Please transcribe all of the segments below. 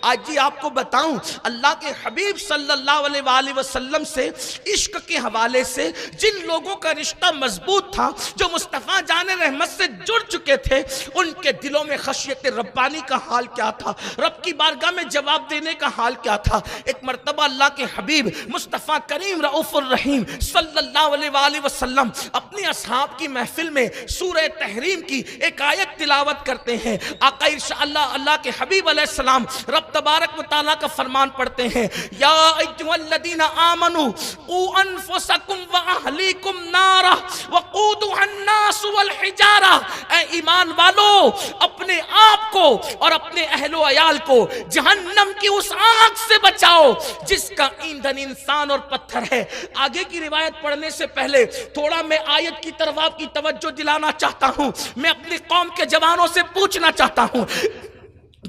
آج جی آپ کو بتاؤں اللہ کے حبیب صلی اللہ علیہ وآلہ وسلم سے عشق کے حوالے سے جن لوگوں کا رشتہ مضبوط تھا، جو مصطفیٰ جان رحمت سے جڑ چکے تھے، ان کے دلوں میں خشیت ربانی کا حال کیا تھا، رب کی بارگاہ میں جواب دینے کا حال کیا تھا۔ ایک مرتبہ اللہ کے حبیب مصطفیٰ کریم رؤوف الرحیم صلی اللہ علیہ وآلہ وسلم اپنی اصحاب کی محفل میں سورہ تحریم کی ایک آیت تلاوت کرتے ہیں۔ آقا ارشاد اللہ کے حبیب علیہ السلام رب تبارک و تعالیٰ کا فرمان پڑھتے ہیں، یا ایھا الذین آمنوا قوا انفسکم واہلیکم نارا وقودھا الناس والحجارہ، اے ایمان والو اپنے آپ کو اور اپنے اہل و عیال کو جہنم کی اس آگ سے بچاؤ جس کا ایندھن انسان اور پتھر ہے۔ آگے کی روایت پڑھنے سے پہلے تھوڑا میں آیت کی طرف آپ کی توجہ دلانا چاہتا ہوں۔ میں اپنی قوم کے جوانوں سے پوچھنا چاہتا ہوں،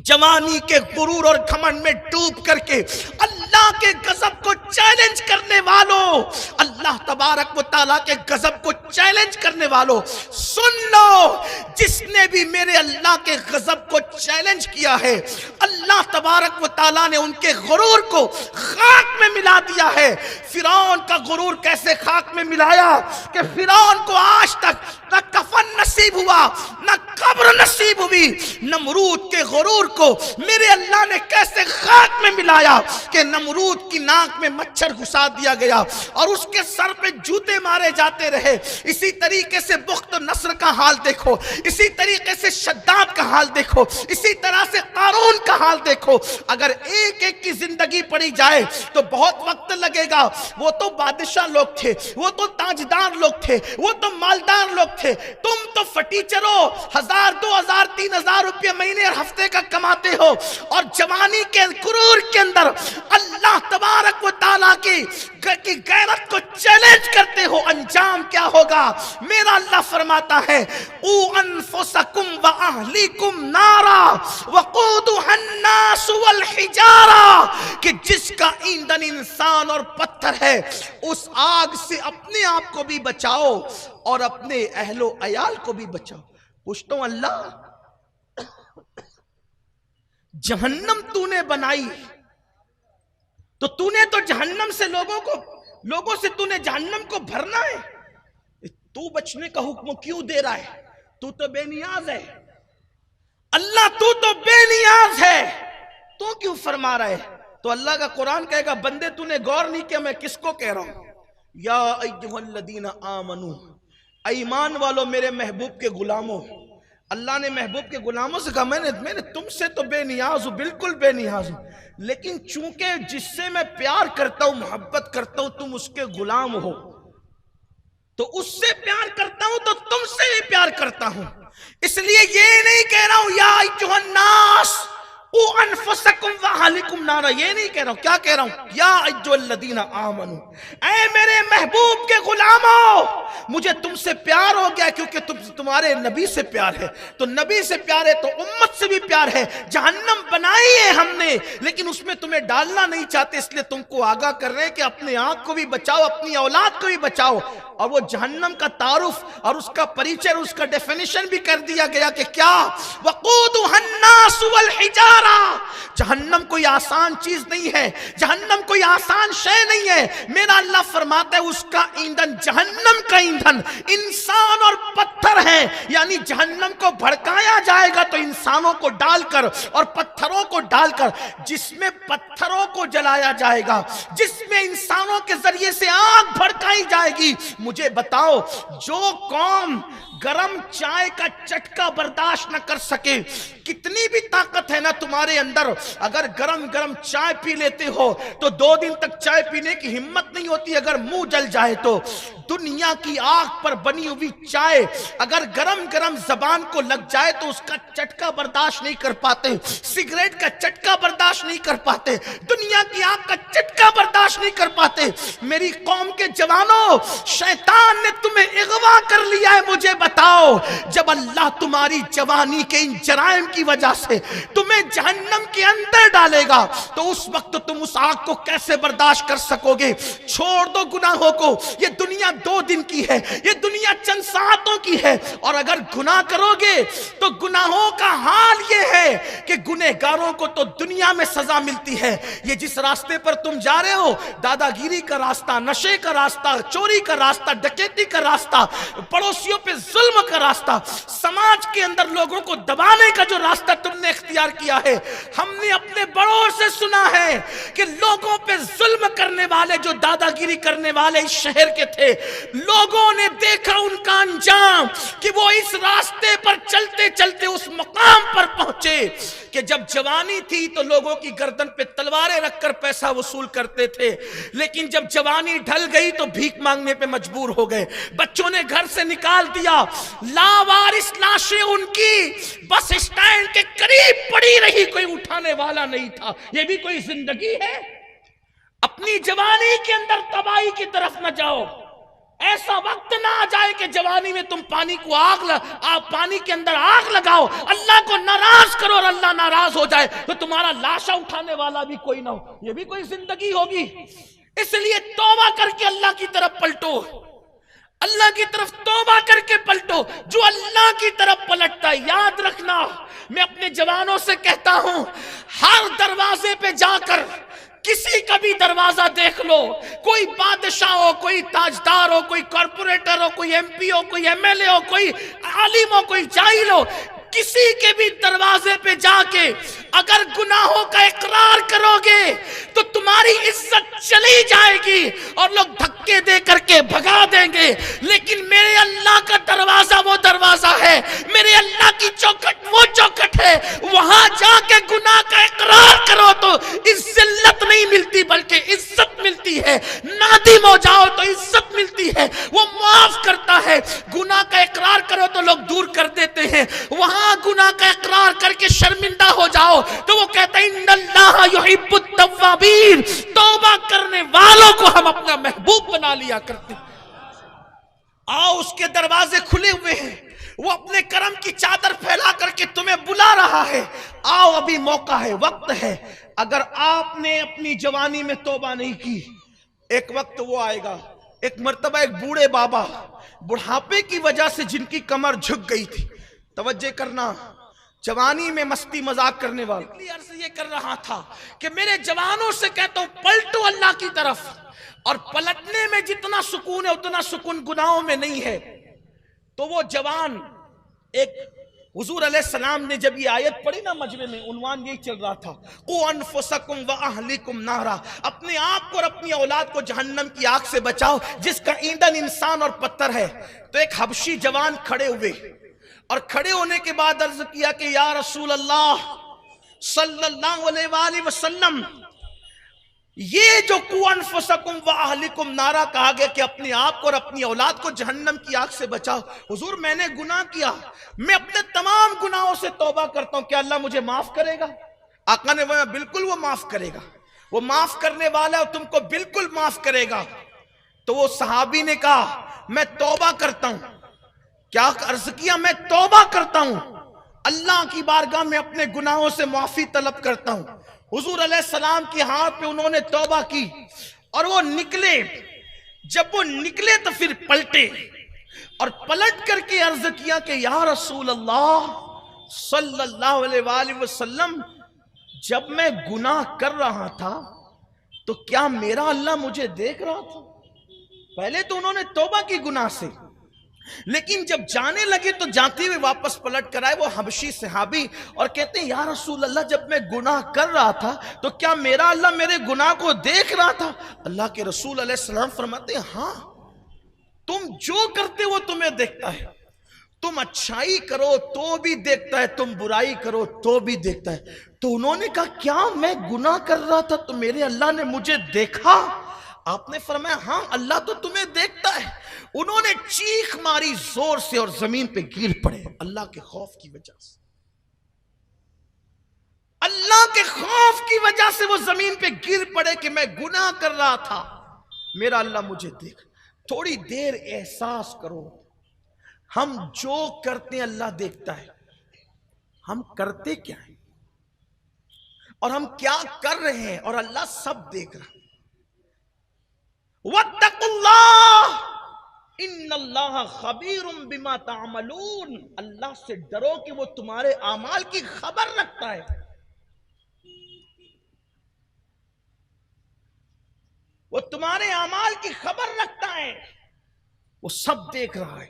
جوانی کے غرور اور گھمنڈ میں ڈوب کر کے اللہ کے غضب کو چیلنج کرنے والوں، اللہ تبارک و تعالیٰ کے غضب کو چیلنج کرنے والوں، سن لو، جس نے بھی میرے اللہ کے غضب کو چیلنج کیا ہے، اللہ تبارک و تعالیٰ نے ان کے غرور کو خاک میں ملا دیا ہے۔ فرعون کا غرور کیسے خاک میں ملایا کہ فرعون کو آج تک نہ کفن نصیب ہوا نہ قبر نصیب ہوئی۔ نمرود کے غرور کو میرے اللہ نے کیسے خاک میں ملایا کہ نمرود کی ناک میں مچھر گھسا دیا گیا اور اس کے سر پہ جوتے مارے جاتے رہے۔ اسی طریقے سے بخت نصر کا حال دیکھو، اسی طریقے سے شداد کا حال دیکھو، اسی طرح سے قارون کا حال دیکھو۔ اگر ایک ایک کی زندگی پڑھی جائے تو بہت وقت لگے گا۔ وہ تو بادشاہ لوگ تھے، وہ تو تاجدار لوگ تھے، وہ تو مالدار لوگ تھے، تم تو فٹیچرو 1000 2000 3000 روپے مہینے اور ہفتے کا کماتے ہو اور جوانی کے غرور کے اندر اللہ تبارک و تعالیٰ کی غیرت کو چیلنج کرتے ہو۔ انجام کیا ہوگا؟ میرا اللہ فرماتا ہے قوا انفسکم واہلیکم نارا وقودھا الناس والحجارہ، کہ جس کا ایندھن انسان اور پتھر ہے، اس آگ سے اپنے آپ کو بھی بچاؤ اور اپنے اہل و عیال کو بھی بچاؤ۔ پوچھتا ہوں اللہ، جہنم تو نے بنائی تو تو نے تو جہنم سے لوگوں سے تو نے جہنم کو بھرنا ہے، تو بچنے کا حکم کیوں دے رہا ہے؟ تو تو بے نیاز ہے اللہ، تو تو بے نیاز ہے، تو کیوں فرما رہا ہے؟ تو اللہ کا قرآن کہے گا بندے تو نے غور نہیں کیا میں کس کو کہہ رہا ہوں۔ یا ایھا الذین آمنو، ایمان والو میرے محبوب کے غلاموں۔ اللہ نے محبوب کے غلاموں سے کہا میں نے تم سے تو بے نیاز ہوں، بالکل بے نیاز ہوں، لیکن چونکہ جس سے میں پیار کرتا ہوں محبت کرتا ہوں تم اس کے غلام ہو، تو اس سے پیار کرتا ہوں تو تم سے بھی پیار کرتا ہوں۔ اس لیے یہ نہیں کہہ رہا ہوں یا ایھا الناس قوا انفسکم واہلیکم نارا، یہ نہیں کہہ رہا ہوں۔ کیا کہہ رہا ہوں؟ یا ایھا الذین آمنو، اے میرے محبوب کے غلاموں، مجھے تم سے پیار ہو گیا کیونکہ تمہارے نبی سے پیار ہے، تو نبی سے پیار ہے تو امت سے بھی پیار ہے۔ جہنم بنائی ہے ہم نے لیکن اس میں تمہیں ڈالنا نہیں چاہتے، اس لیے تم کو آگاہ کر رہے ہیں کہ اپنے آنکھ کو بھی بچاؤ، اپنی اولاد کو بھی بچاؤ۔ اور وہ جہنم کا تعارف اور اس کا پریچر، اس کا ڈیفینیشن بھی کر دیا گیا کہ کیا؟ وقودھا الناس والحجارہ، جہنم کوئی آسان چیز نہیں ہے، جہنم کوئی آسان شے نہیں ہے۔ میرا اللہ فرماتا ہے اس کا ایندھن، جہنم کا ایندھن انسان اور پتھر ہے، یعنی جہنم کو بھڑکایا جائے گا تو انسانوں کو ڈال کر اور پتھروں کو ڈال کر، جس میں پتھروں کو جلایا جائے گا، جس میں انسانوں کے ذریعے سے آگ بھڑکائی جائے گی۔ مجھے بتاؤ، جو قوم گرم چائے کا چٹکا برداشت نہ کر سکے، کتنی بھی طاقت ہے نا تمہارے اندر، اگر گرم گرم چائے پی لیتے ہو تو 2 دن تک چائے پینے کی ہمت نہیں ہوتی اگر منہ جل جائے تو۔ دنیا کی آگ پر بنی ہوئی چائے اگر گرم گرم زبان کو لگ جائے تو اس کا چٹکا برداشت نہیں کر پاتے، سگریٹ کا چٹکا برداشت نہیں کر پاتے، دنیا کی آگ کا چٹکا برداشت برداشت نہیں کر پاتے. میری قوم کے جوانوں، شیطان نے تمہیں اغوا کر لیا ہے. مجھے بتاؤ، جب اللہ تمہاری جوانی کے ان جرائم کی وجہ سے تمہیں جہنم کے اندر ڈالے گا تو اس وقت تم اس آگ کو کیسے برداشت کر سکو گے؟ چھوڑ دو گناہوں کو. یہ دنیا 2 دن کی ہے، یہ دنیا چند ساعتوں کی ہے. اور اگر گناہ کرو گے تو گناہوں کا حال یہ ہے کہ گنہگاروں کو تو دنیا میں سزا ملتی ہے. یہ جس راستے پر تم جا رہے ہو، دادا گیری کا راستہ، نشے کا راستہ، چوری کا راستہ، ڈکیتی کا راستہ، پڑوسیوں پہ ظلم کا راستہ، سماج کے اندر لوگوں کو دبانے کا جو راستہ تم نے اختیار کیا ہے، ہم نے اپنے بڑوں سے سنا ہے کہ لوگوں پہ ظلم کرنے والے، جو دادا گیری کرنے والے اس شہر کے تھے، لوگوں نے دیکھا ان کا انجام کہ وہ اس راستے پر چلتے چلتے اس مقام پر پہنچے کہ جب جوانی تھی تو لوگوں کی گردن پہ تلواریں رکھ کر پیسہ وصول کرتے تھے، لیکن جب جوانی ڈھل گئی تو بھیک مانگنے پہ مجبور ہو گئے. بچوں نے گھر سے نکال دیا، لاوارث لاشیں ان کی بس اسٹینڈ کے قریب پڑی رہی، کوئی اٹھانے والا نہیں تھا. یہ بھی کوئی زندگی ہے؟ اپنی جوانی کے اندر تباہی کی طرف نہ جاؤ. ایسا وقت نہ آ جائے کہ جوانی میں تم پانی کے اندر آگ لگاؤ، اللہ کو ناراض کرو اور اللہ ناراض ہو جائے تو تمہارا لاشا اٹھانے والا بھی کوئی نہ ہو. یہ بھی کوئی زندگی ہوگی؟ اس لیے توبہ کر کے اللہ کی طرف پلٹو، اللہ کی طرف توبہ کر کے پلٹو. جو اللہ کی طرف پلٹتا ہے، یاد رکھنا، میں اپنے جوانوں سے کہتا ہوں، ہر دروازے پہ جا کر کسی کا بھی دروازہ دیکھ لو، کوئی بادشاہ ہو، کوئی تاجدار ہو، کوئی کارپوریٹر ہو، کوئی ایم پی ہو، کوئی ایم ایل اے ہو، کوئی عالم ہو، کوئی جاہل ہو، کسی کے بھی دروازے پہ جا کے اگر گناہوں کا اقرار کرو گے تو تمہاری عزت چلی جائے گی اور لوگ دھکے دے کر کے بھگا دیں گے. لیکن میرے اللہ کا دروازہ وہ دروازہ ہے، میرے اللہ کی چوکھٹ وہ چوکھٹ ہے، وہاں جا کے گناہ کا اقرار کرو تو ذلت نہیں ملتی بلکہ عزت ملتی ہے. نادم ہو جاؤ تو عزت ملتی ہے، وہ معاف کرتا ہے. گناہ کا اقرار کرو تو لوگ دور کر دیتے ہیں، وہاں گناہ کا اقرار کر کے شرمندہ ہو جاؤ تو وہ کہتا ہے ان اللہ یحب التوابین، توبہ کرنے والوں کو ہم اپنا محبوب بنا لیا کرتے. آؤ، اس کے دروازے کھلے ہوئے ہیں، وہ اپنے کرم کی چادر پھیلا کر کے تمہیں بلا رہا ہے. آؤ، ابھی موقع ہے، وقت ہے. اگر آپ نے اپنی جوانی میں توبہ نہیں کی، ایک وقت وہ آئے گا. ایک مرتبہ ایک بوڑھے بابا، بڑھاپے کی وجہ سے جن کی کمر جھک گئی تھی، توجہ کرنا، جوانی میں مستی مذاق کرنے والا عرض یہ کر رہا تھا کہ میرے جوانوں سے کہتا ہوں پلٹو اللہ کی طرف. اور پلٹنے میں جتنا سکون ہے اتنا سکون گناہوں میں نہیں ہے. تو وہ جوان، ایک حضور علیہ السلام نے جب یہ آیت پڑھی نا مجمع میں، عنوان یہی چل رہا تھا، قُوْ أَنفُسَكُمْ وَأَهْلِكُمْ نَارًا، اپنے آپ کو اور اپنی اولاد کو جہنم کی آگ سے بچاؤ جس کا ایندھن انسان اور پتھر ہے. تو ایک حبشی جوان کھڑے ہوئے اور کھڑے ہونے کے بعد عرض کیا کہ یا رسول اللہ صلی اللہ علیہ وآلہ وسلم، یہ جو قُوْ أَنفُسَكُمْ وَأَهْلِكُمْ نَارًا کہا گیا کہ اپنے آپ کو اور اپنی اولاد کو جہنم کی آگ سے بچاؤ، حضور میں نے گناہ کیا، میں اپنے تمام گناہوں سے توبہ کرتا ہوں، کیا اللہ مجھے معاف کرے گا؟ آقا نے فرمایا بالکل وہ معاف کرے گا، وہ معاف کرنے والا ہے، تم کو بالکل معاف کرے گا. تو وہ صحابی نے کہا میں توبہ کرتا ہوں. کیا عرض کیا؟ میں توبہ کرتا ہوں، اللہ کی بارگاہ میں اپنے گناہوں سے معافی طلب کرتا ہوں. حضور علیہ السلام کے ہاتھ پہ انہوں نے توبہ کی اور وہ نکلے. جب وہ نکلے تو پھر پلٹے اور پلٹ کر کے عرض کیا کہ یا رسول اللہ صلی اللہ علیہ وآلہ وسلم، جب میں گناہ کر رہا تھا تو کیا میرا اللہ مجھے دیکھ رہا تھا؟ پہلے تو انہوں نے توبہ کی گناہ سے، لیکن جب جانے لگے تو جاتے ہوئے واپس پلٹ کر آئے وہ حبشی صحابی اور کہتے ہیں یا رسول اللہ، جب میں گناہ کر رہا تھا تو کیا میرا اللہ میرے گناہ کو دیکھ رہا تھا؟ اللہ کے رسول علیہ السلام فرماتے ہیں ہاں، تم جو کرتے وہ تمہیں دیکھتا ہے. تم اچھائی کرو تو بھی دیکھتا ہے، تم برائی کرو تو بھی دیکھتا ہے. تو انہوں نے کہا کیا میں گناہ کر رہا تھا تو میرے اللہ نے مجھے دیکھا؟ آپ نے فرمایا ہاں، اللہ تو تمہیں دیکھتا ہے. انہوں نے چیخ ماری زور سے اور زمین پہ گر پڑے اللہ کے خوف کی وجہ سے. اللہ کے خوف کی وجہ سے وہ زمین پہ گر پڑے کہ میں گناہ کر رہا تھا، میرا اللہ مجھے دیکھ۔ تھوڑی دیر احساس کرو، ہم جو کرتے ہیں اللہ دیکھتا ہے، ہم کرتے کیا ہیں اور ہم کیا کر رہے ہیں، اور اللہ سب دیکھ رہا ہے۔ وَاتَّقُوا اللَّهَ إِنَّ اللَّهَ خَبِيرٌ بِمَا تَعْمَلُونَ، اللہ سے ڈرو کہ وہ تمہارے اعمال کی خبر رکھتا ہے، وہ تمہارے اعمال کی خبر رکھتا ہے، وہ سب دیکھ رہا ہے۔